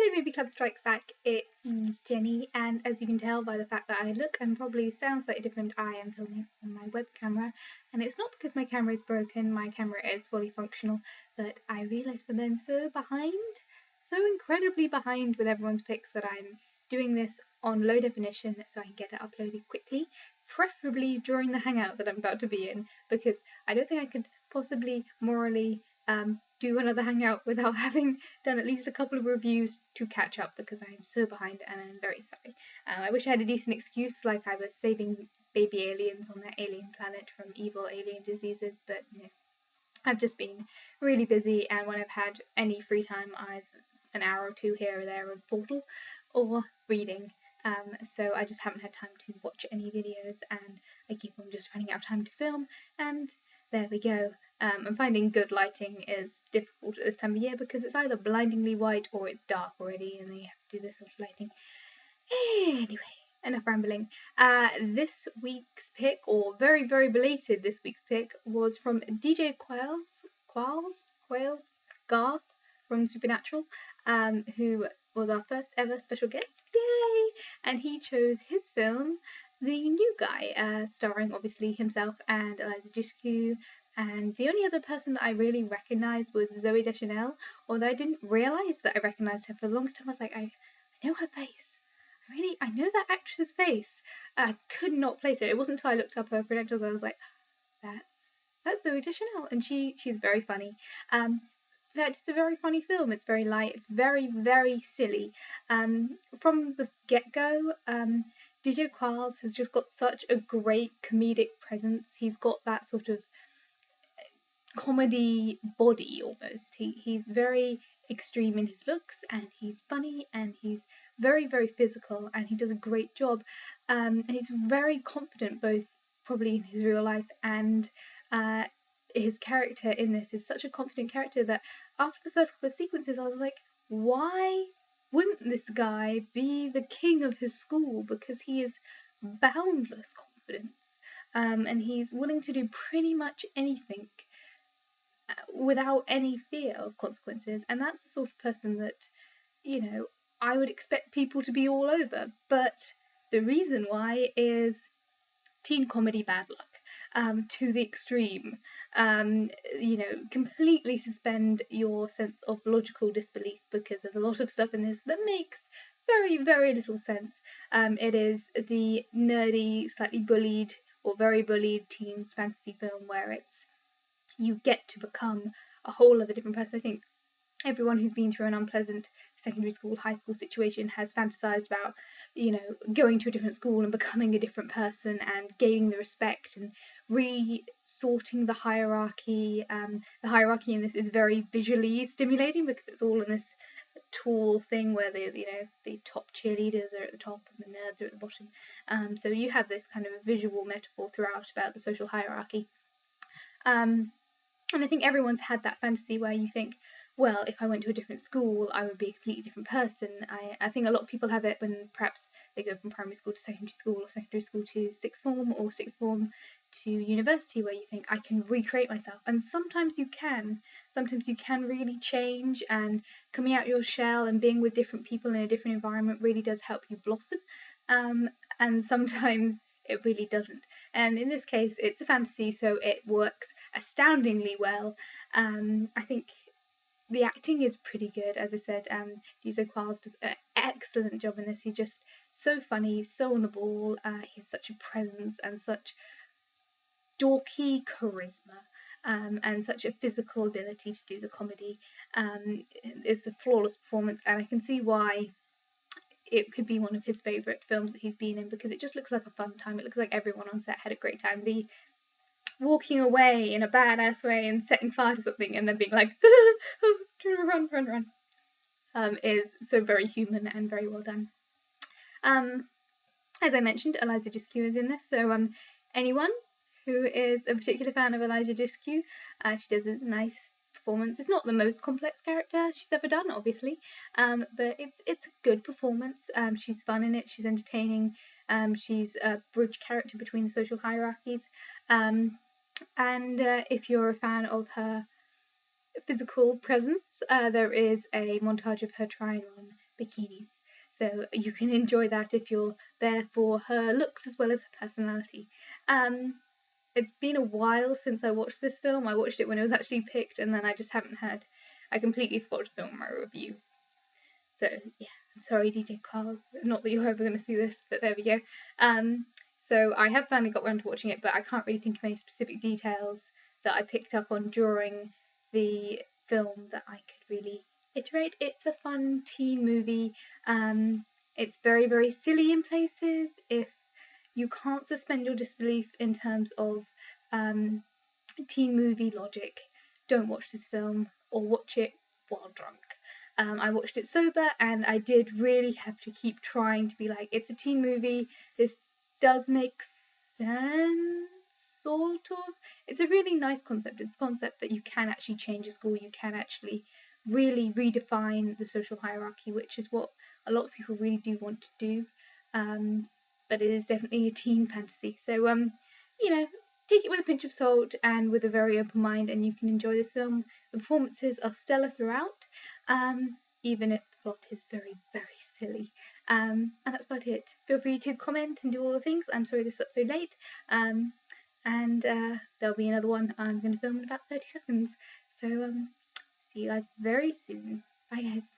Hello Baby Club Strikes Back, it's me, Jenny, and as you can tell by the fact that I look and probably sound slightly different, I am filming on my web camera, and it's not because my camera is broken, my camera is fully functional, but I realise that I'm so incredibly behind with everyone's pics that I'm doing this on low definition so I can get it uploaded quickly, preferably during the hangout that I'm about to be in, because I don't think I could possibly morally do another hangout without having done at least a couple of reviews to catch up, because I am so behind and I'm very sorry. I wish I had a decent excuse, like I was saving baby aliens on that alien planet from evil alien diseases, but no. I've just been really busy, and when I've had any free time, I've an hour or two here or there on Portal or reading. So I just haven't had time to watch any videos, and I keep on just running out of time to film, and there we go. And finding good lighting is difficult at this time of year because it's either blindingly white or it's dark already, and then you have to do this sort of lighting. Anyway, enough rambling. This week's pick, or very belated this week's pick, was from DJ Quails Garth from Supernatural, who was our first ever special guest. Yay! And he chose his film, The New Guy, starring obviously himself and Eliza Dushku. And the only other person that I really recognised was Zooey Deschanel, although I didn't realise that I recognised her for the longest time. I was like, I know her face. I know that actress's face. I could not place her. It wasn't until I looked up her credentials I was like, that's Zooey Deschanel, and she's very funny. In fact, it's a very funny film. It's very light. It's very silly. From the get-go, DJ Qualls has just got such a great comedic presence. He's got that sort of comedy body almost. He's very extreme in his looks, and he's funny, and he's very physical, and he does a great job. And he's very confident, both probably in his real life and his character in this is such a confident character that after the first couple of sequences I was like, why wouldn't this guy be the king of his school? Because he is boundless confidence, and he's willing to do pretty much anything without any fear of consequences, and that's the sort of person that, you know, I would expect people to be all over. But the reason why is teen comedy bad luck, to the extreme. You know, completely suspend your sense of logical disbelief, because there's a lot of stuff in this that makes very little sense. It is the nerdy, slightly bullied, or very bullied teens fantasy film where you get to become a whole other different person. I think everyone who's been through an unpleasant secondary school, high school situation has fantasized about, you know, going to a different school and becoming a different person and gaining the respect and re-sorting the hierarchy. The hierarchy in this is very visually stimulating because it's all in this tall thing where the top cheerleaders are at the top and the nerds are at the bottom. So you have this kind of visual metaphor throughout about the social hierarchy. And I think everyone's had that fantasy where you think, well, if I went to a different school, I would be a completely different person. I think a lot of people have it when perhaps they go from primary school to secondary school, or secondary school to sixth form, or sixth form to university, where you think, I can recreate myself. And sometimes you can. Sometimes you can really change, and coming out your shell and being with different people in a different environment really does help you blossom. And sometimes it really doesn't. And in this case, it's a fantasy, so it works astoundingly well. I think the acting is pretty good, as I said. DJ Qualls does an excellent job in this. He's just so funny, so on the ball. He has such a presence and such dorky charisma, and such a physical ability to do the comedy. It's a flawless performance, and I can see why it could be one of his favourite films that he's been in, because it just looks like a fun time. It looks like everyone on set had a great time. The walking away in a badass way and setting fire to something and then being like, run, is so very human and very well done. As I mentioned, Eliza Dushku is in this, so anyone who is a particular fan of Eliza Dushku, she does a nice performance. It's not the most complex character she's ever done, obviously, but it's a good performance. She's fun in it, she's entertaining, she's a bridge character between the social hierarchies, and if you're a fan of her physical presence, there is a montage of her trying on bikinis. So you can enjoy that if you're there for her looks as well as her personality. It's been a while since I watched this film. I watched it when it was actually picked, and then I just haven't had. I completely forgot to film my review. So yeah, I'm sorry, DJ Carls. Not that you're ever going to see this, but there we go. So I have finally got around to watching it, but I can't really think of any specific details that I picked up on during the film that I could really iterate. It's a fun teen movie. It's very, very silly in places. If you can't suspend your disbelief in terms of teen movie logic, don't watch this film or watch it while drunk. I watched it sober, and I did really have to keep trying to be like, it's a teen movie, this does make sense, sort of. It's a really nice concept. It's a concept that you can actually change a school, you can actually really redefine the social hierarchy, which is what a lot of people really do want to do. But it is definitely a teen fantasy. So, you know, take it with a pinch of salt and with a very open mind, and you can enjoy this film. The performances are stellar throughout, even if the plot is very, very silly. And that's about it. Feel free to comment and do all the things. I'm sorry this is up so late. And there'll be another one I'm going to film in about 30 seconds. So see you guys very soon. Bye guys.